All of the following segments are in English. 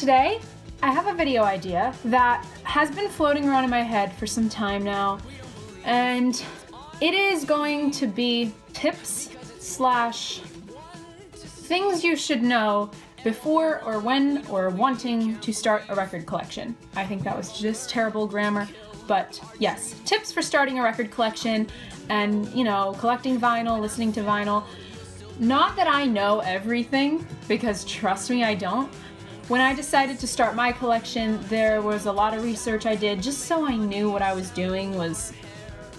today I have a video idea that has been floating around in my head for some time now, and it is going to be tips slash things you should know before or when or wanting to start a record collection. I think that was just terrible grammar, but yes, tips for starting a record collection and, collecting vinyl, listening to vinyl. Not that I know everything, because trust me, I don't. When I decided to start my collection, there was a lot of research I did just so I knew what I was doing was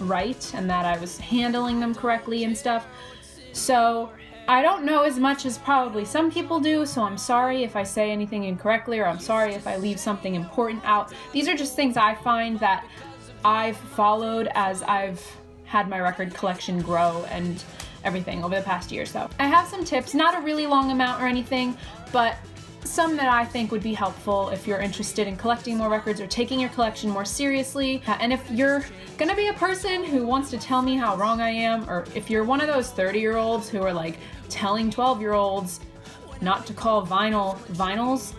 right and that I was handling them correctly and stuff. So I don't know as much as probably some people do, so I'm sorry if I say anything incorrectly, or I'm sorry if I leave something important out. These are just things I find that I've followed as I've had my record collection grow and everything over the past year. So I have some tips, not a really long amount or anything, but some that I think would be helpful if you're interested in collecting more records or taking your collection more seriously. And if you're gonna be a person who wants to tell me how wrong I am, or if you're one of those 30-year-olds who are like telling 12-year-olds not to call vinyl vinyls,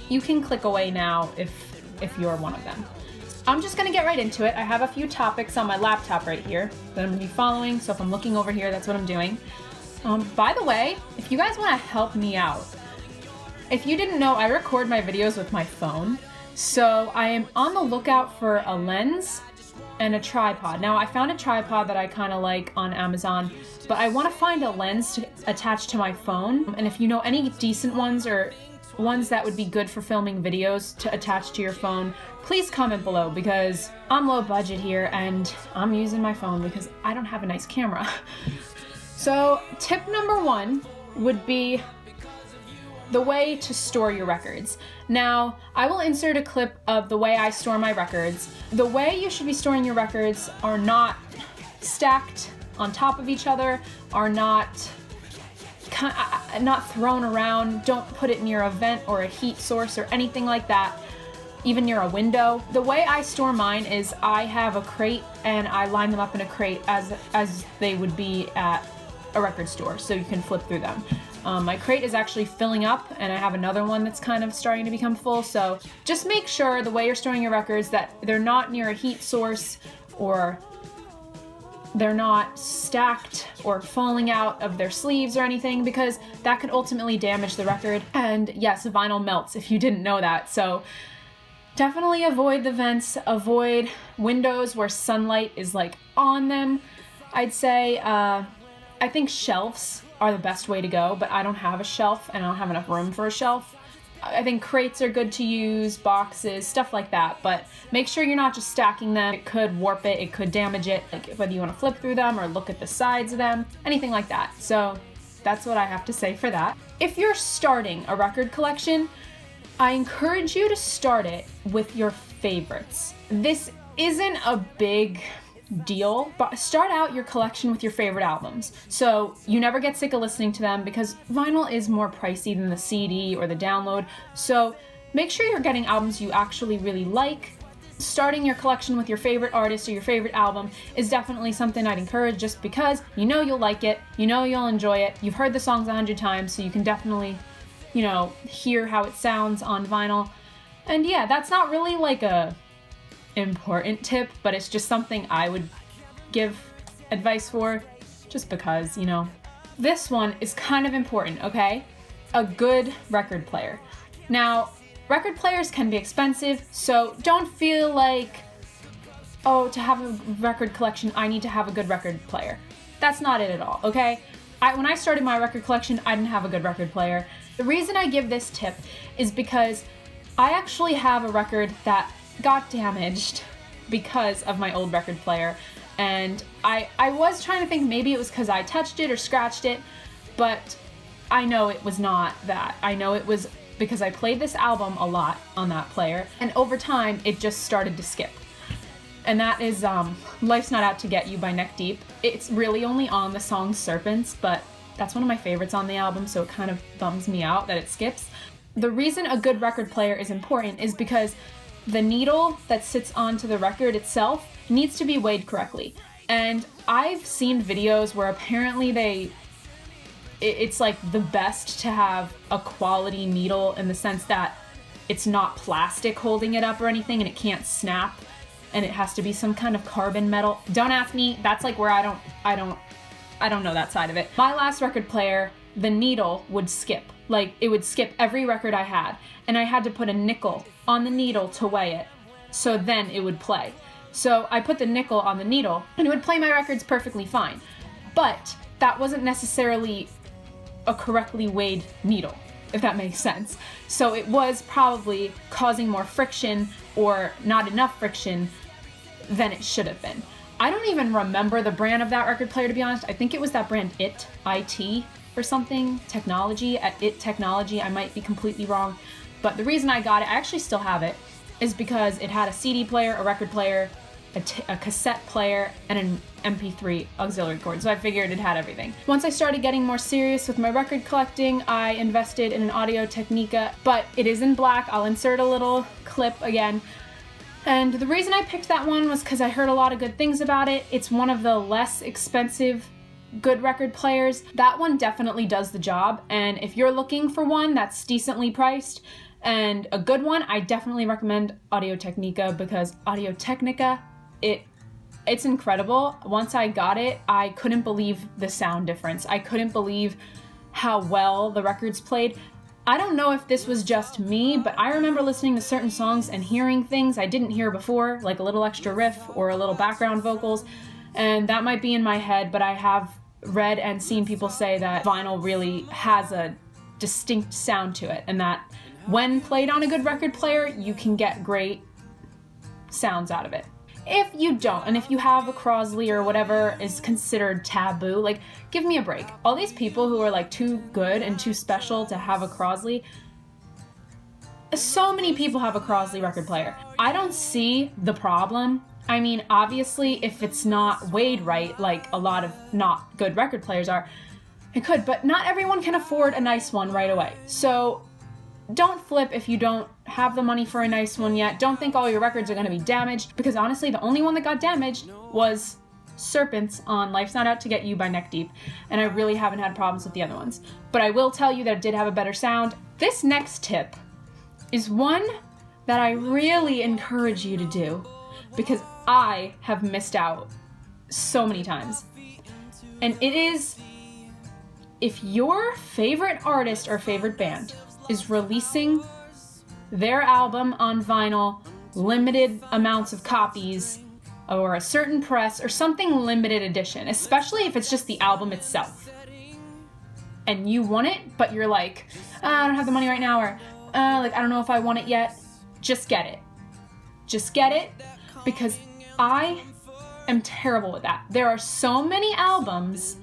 you can click away now if you're one of them. I'm just gonna get right into it. I have a few topics on my laptop right here that I'm gonna be following, so if I'm looking over here, that's what I'm doing. By the way, if you guys want to help me out, if you didn't know, I record my videos with my phone, so I am on the lookout for a lens and a tripod. Now, I found a tripod that I kind of like on Amazon, but I want to find a lens to attach to my phone, and if you know any decent ones or ones that would be good for filming videos to attach to your phone, please comment below, because I'm low budget here and I'm using my phone because I don't have a nice camera. So tip number 1 would be the way to store your records. Now, I will insert a clip of the way I store my records. The way you should be storing your records are not stacked on top of each other, are not thrown around. Don't put it near a vent or a heat source or anything like that, even near a window. The way I store mine is I have a crate and I line them up in a crate as they would be at a record store, so you can flip through them. My crate is actually filling up and I have another one that's kind of starting to become full, so just make sure the way you're storing your records that they're not near a heat source, or they're not stacked or falling out of their sleeves or anything, because that could ultimately damage the record. And yes, vinyl melts if you didn't know that, so definitely avoid the vents, avoid windows where sunlight is like on them. I'd say I think shelves are the best way to go, but I don't have a shelf and I don't have enough room for a shelf. I think crates are good to use, boxes, stuff like that, but make sure you're not just stacking them. It could warp it, it could damage it, like whether you want to flip through them or look at the sides of them, anything like that. So that's what I have to say for that. If you're starting a record collection, I encourage you to start it with your favorites. This isn't a big deal, but start out your collection with your favorite albums, so you never get sick of listening to them, because vinyl is more pricey than the CD or the download. So make sure you're getting albums you actually really like. Starting your collection with your favorite artist or your favorite album is definitely something I'd encourage, just because you'll like it, you'll enjoy it, you've heard the songs 100 times, so you can definitely hear how it sounds on vinyl. And yeah, that's not really like a important tip, but it's just something I would give advice for, just because, This one is kind of important, okay? A good record player. Now, record players can be expensive, so don't feel like, oh, to have a record collection, I need to have a good record player. That's not it at all, okay? When I started my record collection, I didn't have a good record player. The reason I give this tip is because I actually have a record that got damaged because of my old record player, and I was trying to think maybe it was because I touched it or scratched it, but I know it was not that. I know it was because I played this album a lot on that player, and over time it just started to skip. And that is Life's Not Out to Get You by Neck Deep. It's really only on the song Serpents, but that's one of my favorites on the album, so it kind of bums me out that it skips. The reason a good record player is important is because the needle that sits onto the record itself needs to be weighed correctly. And I've seen videos where apparently they it's like the best to have a quality needle in the sense that it's not plastic holding it up or anything and it can't snap, and it has to be some kind of carbon metal. Don't ask me, that's like where I don't know that side of it. My last record player, the needle would skip. Like, it would skip every record I had, and I had to put a nickel on the needle to weigh it, so then it would play. So I put the nickel on the needle, and it would play my records perfectly fine. But that wasn't necessarily a correctly weighed needle, if that makes sense. So it was probably causing more friction or not enough friction than it should have been. I don't even remember the brand of that record player, to be honest. I think it was that brand IT or something, Technology, at IT Technology. I might be completely wrong. But the reason I got it, I actually still have it, is because it had a CD player, a record player, a cassette player, and an MP3 auxiliary cord, so I figured it had everything. Once I started getting more serious with my record collecting, I invested in an Audio Technica, but it is in black. I'll insert a little clip again. And the reason I picked that one was because I heard a lot of good things about it. It's one of the less expensive good record players. That one definitely does the job, and if you're looking for one that's decently priced and a good one, I definitely recommend Audio Technica, because Audio Technica, it's incredible. Once I got it, I couldn't believe the sound difference. I couldn't believe how well the records played. I don't know if this was just me, but I remember listening to certain songs and hearing things I didn't hear before, like a little extra riff or a little background vocals, and that might be in my head, but I have read and seen people say that vinyl really has a distinct sound to it, and that when played on a good record player, you can get great sounds out of it. If you don't, and if you have a Crosley or whatever is considered taboo, like, give me a break. All these people who are like too good and too special to have a Crosley, so many people have a Crosley record player. I don't see the problem. I mean, obviously, if it's not weighed right, like a lot of not good record players are, it could, but not everyone can afford a nice one right away. So don't flip if you don't have the money for a nice one yet. Don't think all your records are going to be damaged, because honestly, the only one that got damaged was Serpents on Life's Not Out to Get You by Neck Deep, and I really haven't had problems with the other ones. But I will tell you that it did have a better sound. This next tip is one that I really encourage you to do, because I have missed out so many times. And it is, if your favorite artist or favorite band is releasing their album on vinyl, limited amounts of copies, or a certain press, or something limited edition, especially if it's just the album itself, and you want it, but you're like, I don't have the money right now, or like, I don't know if I want it yet, just get it. Just get it, because I am terrible with that. There are so many albums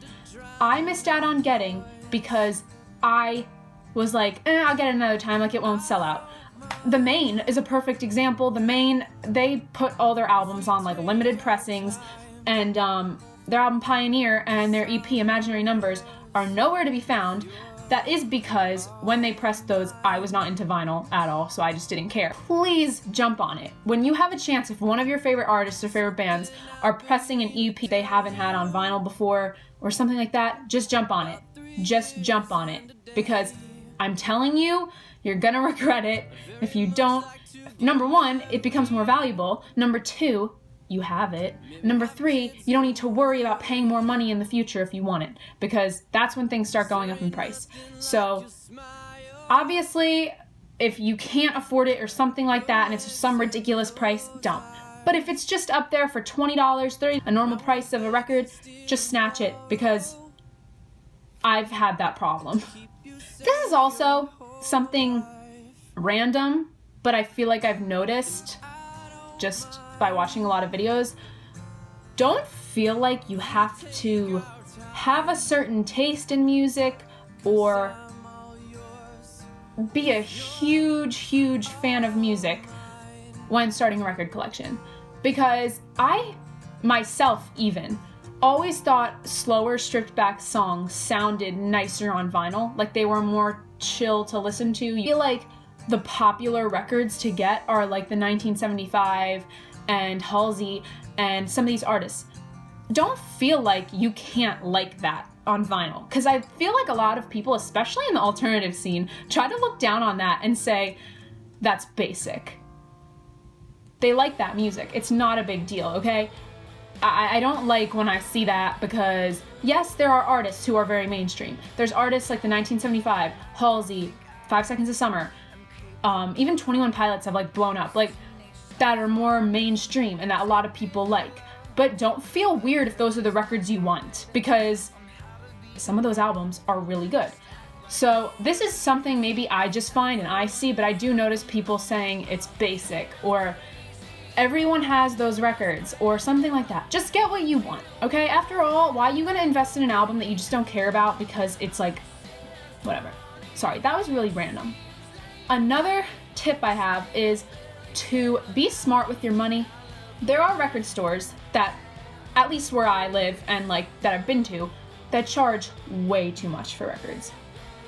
I missed out on getting because I was like, I'll get it another time, like it won't sell out. The Maine is a perfect example. The Maine, they put all their albums on like limited pressings, and their album Pioneer and their EP Imaginary Numbers are nowhere to be found. That is because when they pressed those, I was not into vinyl at all, so I just didn't care. Please jump on it. When you have a chance, if one of your favorite artists or favorite bands are pressing an EP they haven't had on vinyl before or something like that, just jump on it. Just jump on it. Because I'm telling you, you're gonna regret it if you don't. Number one, it becomes more valuable. Number two, you have it. Number three, you don't need to worry about paying more money in the future if you want it, because that's when things start going up in price. So obviously, if you can't afford it or something like that and it's some ridiculous price, don't. But if it's just up there for $20, $30, a normal price of a record, just snatch it, because I've had that problem. This is also something random, but I feel like I've noticed just by watching a lot of videos. Don't feel like you have to have a certain taste in music or be a huge fan of music when starting a record collection. Because I, myself even, always thought slower, stripped back songs sounded nicer on vinyl, like they were more chill to listen to. You feel like the popular records to get are like the 1975 and Halsey and some of these artists. Don't feel like you can't like that on vinyl, because I feel like a lot of people, especially in the alternative scene, try to look down on that and say, that's basic. They like that music. It's not a big deal, okay? I don't like when I see that, because yes, there are artists who are very mainstream. There's artists like the 1975, Halsey, 5 Seconds of Summer, even 21 Pilots have like blown up, like that are more mainstream and that a lot of people like. But don't feel weird if those are the records you want, because some of those albums are really good. So this is something maybe I just find and I see, but I do notice people saying it's basic, or everyone has those records, or something like that. Just get what you want, okay? After all, why are you gonna invest in an album that you just don't care about because it's like, whatever. Sorry, that was really random. Another tip I have is to be smart with your money. There are record stores that, at least where I live and like that I've been to, that charge way too much for records.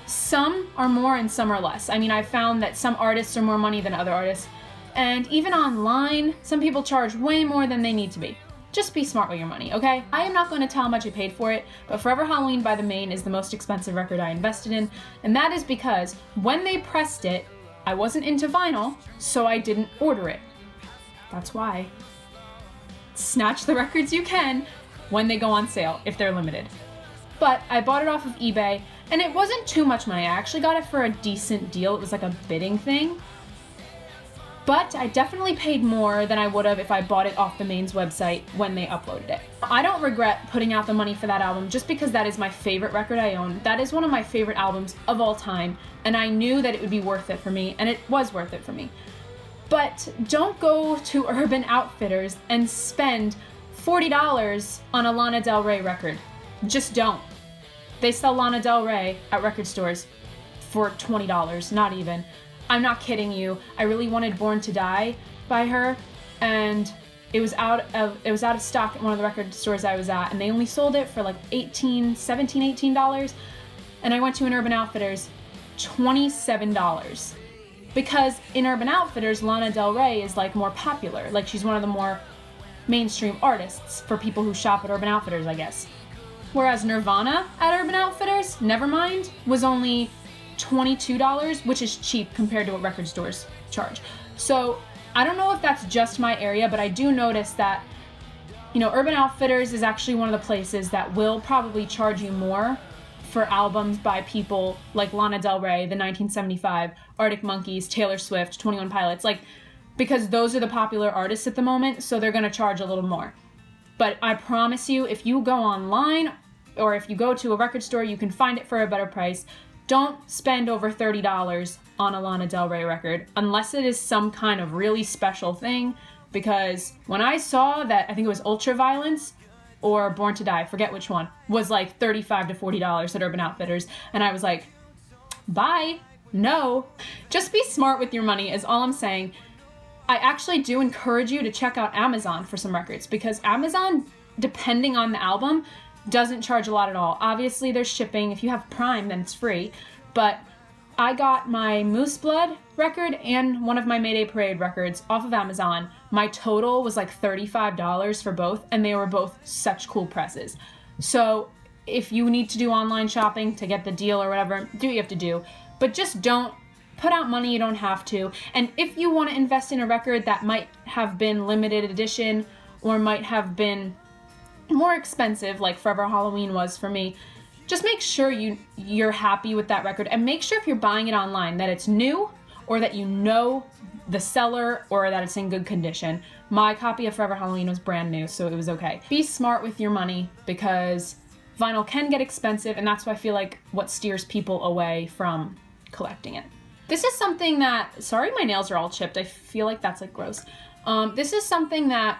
Some are more and some are less. I mean, I've found that some artists are more money than other artists. And even online, some people charge way more than they need to be. Just be smart with your money, okay? I am not going to tell how much I paid for it, but Forever Halloween by the Maine is the most expensive record I invested in, and that is because when they pressed it, I wasn't into vinyl, so I didn't order it. That's why. Snatch the records you can when they go on sale, if they're limited. But I bought it off of eBay, and it wasn't too much money. I actually got it for a decent deal. It was like a bidding thing. But I definitely paid more than I would have if I bought it off the Maine's website when they uploaded it. I don't regret putting out the money for that album just because that is my favorite record I own. That is one of my favorite albums of all time, and I knew that it would be worth it for me, and it was worth it for me. But don't go to Urban Outfitters and spend $40 on a Lana Del Rey record. Just don't. They sell Lana Del Rey at record stores for $20, not even. I'm not kidding you. I really wanted Born to Die by her, and it was out of stock at one of the record stores I was at, and they only sold it for like $18. And I went to an Urban Outfitters, $27. Because in Urban Outfitters, Lana Del Rey is like more popular. Like, she's one of the more mainstream artists for people who shop at Urban Outfitters, I guess. Whereas Nirvana at Urban Outfitters, Nevermind, was only $22, which is cheap compared to what record stores charge. So I don't know if that's just my area, but I do notice that, you know, Urban Outfitters is actually one of the places that will probably charge you more for albums by people like Lana Del Rey, the 1975, Arctic Monkeys, Taylor Swift, 21 Pilots, like, because those are the popular artists at the moment, so they're gonna charge a little more. But I promise you, if you go online or if you go to a record store, you can find it for a better price. Don't spend over $30 on a Lana Del Rey record unless it is some kind of really special thing, because when I saw that, I think it was Ultraviolence or Born to Die, forget which one, was like $35 to $40 at Urban Outfitters, and I was like, bye, no. Just be smart with your money is all I'm saying. I actually do encourage you to check out Amazon for some records, because Amazon, depending on the album, doesn't charge a lot at all. Obviously, there's shipping. If you have Prime, then it's free. But I got my Moose Blood record and one of my Mayday Parade records off of Amazon. My total was like $35 for both, and they were both such cool presses. So if you need to do online shopping to get the deal or whatever, do what you have to do. But just don't put out money you don't have to. And if you want to invest in a record that might have been limited edition or might have been more expensive, like Forever Halloween was for me, just make sure you're happy with that record, and make sure if you're buying it online that it's new, or that you know the seller, or that it's in good condition. My copy of Forever Halloween was brand new, so it was okay. Be smart with your money, because vinyl can get expensive, and that's why I feel like what steers people away from collecting it. This is something that, sorry my nails are all chipped, I feel like that's like gross. This is something that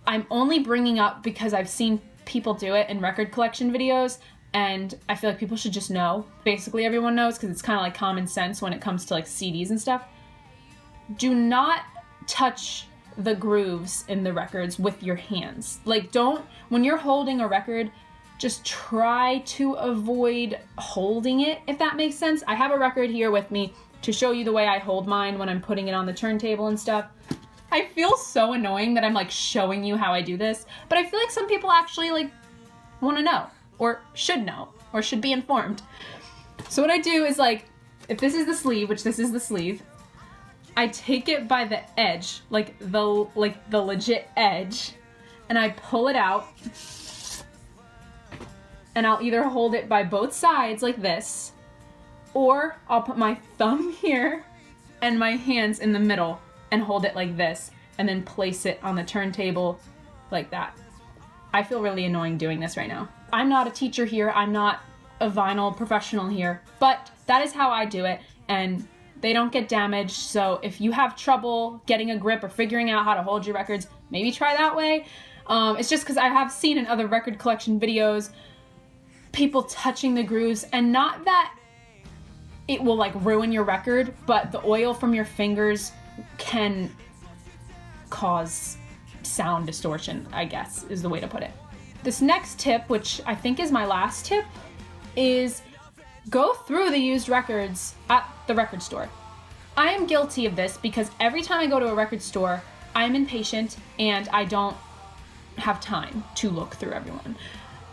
I'm only bringing up because I've seen people do it in record collection videos, and I feel like people should just know. Basically everyone knows, because it's kind of like common sense when it comes to like CDs and stuff. Do not touch the grooves in the records with your hands. Like, don't, when you're holding a record, just try to avoid holding it, if that makes sense. I have a record here with me to show you the way I hold mine when I'm putting it on the turntable and stuff. I feel so annoying that I'm like showing you how I do this, but I feel like some people actually like want to know. or should know, or should be informed. So what I do is, like, if this is the sleeve, which this is the sleeve, I take it by the edge, like the legit edge, and I pull it out, and I'll either hold it by both sides like this, or I'll put my thumb here and my hands in the middle and hold it like this, and then place it on the turntable like that. I feel really annoying doing this right now. I'm not a teacher here, I'm not a vinyl professional here, but that is how I do it, and they don't get damaged. So if you have trouble getting a grip or figuring out how to hold your records, maybe try that way. It's just because I have seen in other record collection videos people touching the grooves, and not that it will like ruin your record, but the oil from your fingers can cause sound distortion, I guess is the way to put it. This next tip, which I think is my last tip, is go through the used records at the record store. I am guilty of this because every time I go to a record store, I'm impatient and I don't have time to look through everyone.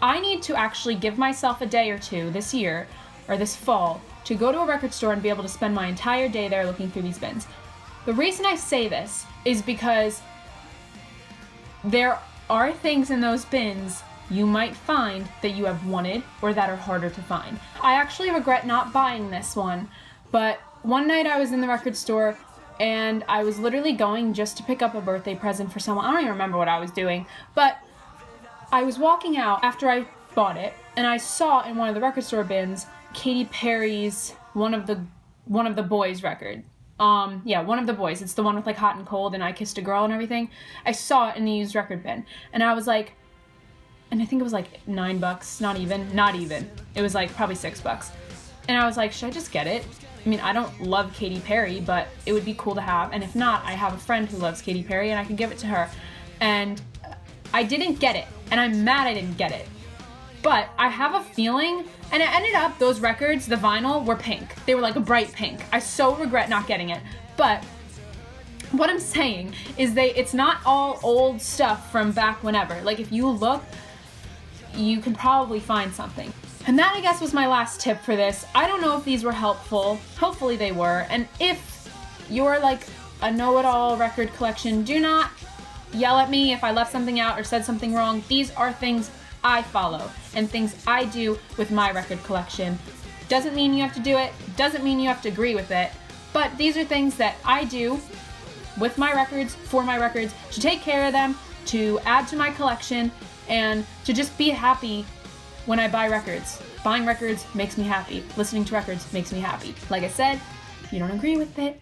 I need to actually give myself a day or two this year, or this fall, to go to a record store and be able to spend my entire day there looking through these bins. The reason I say this is because there are things in those bins you might find that you have wanted or that are harder to find. I actually regret not buying this one, but one night I was in the record store and I was literally going just to pick up a birthday present for someone. I don't even remember what I was doing, but I was walking out after I bought it and I saw in one of the record store bins Katy Perry's one of the Boys record. Yeah, one of the Boys. It's the one with like Hot and Cold and I Kissed a Girl and everything. I saw it in the used record bin and I was like, and I think it was like $9, not even. It was like probably $6. And I was like, should I just get it? I mean, I don't love Katy Perry, but it would be cool to have. And if not, I have a friend who loves Katy Perry and I can give it to her. And I didn't get it. And I'm mad I didn't get it. But I have a feeling, and it ended up, those records, the vinyl, were pink. They were like a bright pink. I so regret not getting it. But what I'm saying is it's not all old stuff from back whenever. Like if you look, you can probably find something. And that, I guess, was my last tip for this. I don't know if these were helpful. Hopefully they were. And if you're like a know-it-all record collection, do not yell at me if I left something out or said something wrong. These are things I follow and things I do with my record collection. Doesn't mean you have to do it. Doesn't mean you have to agree with it. But these are things that I do with my records, for my records, to take care of them, to add to my collection, and to just be happy when I buy records. Buying records makes me happy. Listening to records makes me happy. Like I said, if you don't agree with it,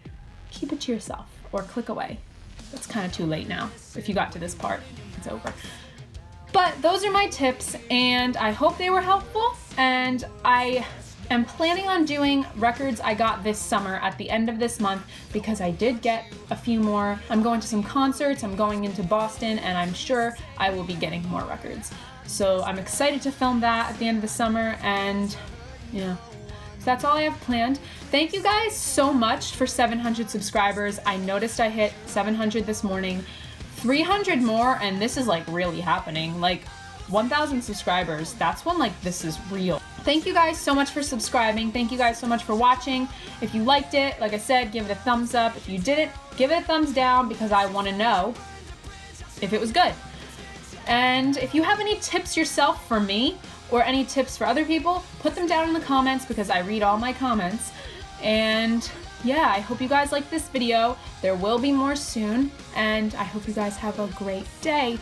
keep it to yourself or click away. It's kind of too late now. If you got to this part, it's over. But those are my tips, and I hope they were helpful, and I am planning on doing records I got this summer at the end of this month because I did get a few more. I'm going to some concerts, I'm going into Boston, and I'm sure I will be getting more records. So I'm excited to film that at the end of the summer, and yeah, so that's all I have planned. Thank you guys so much for 700 subscribers. I noticed I hit 700 this morning. 300 more, and this is like really happening. Like 1,000 subscribers, that's when like this is real. Thank you guys so much for subscribing. Thank you guys so much for watching. If you liked it, like I said, give it a thumbs up. If you didn't, give it a thumbs down because I want to know if it was good. And if you have any tips yourself for me or any tips for other people, put them down in the comments because I read all my comments. And yeah, I hope you guys like this video. There will be more soon, and I hope you guys have a great day.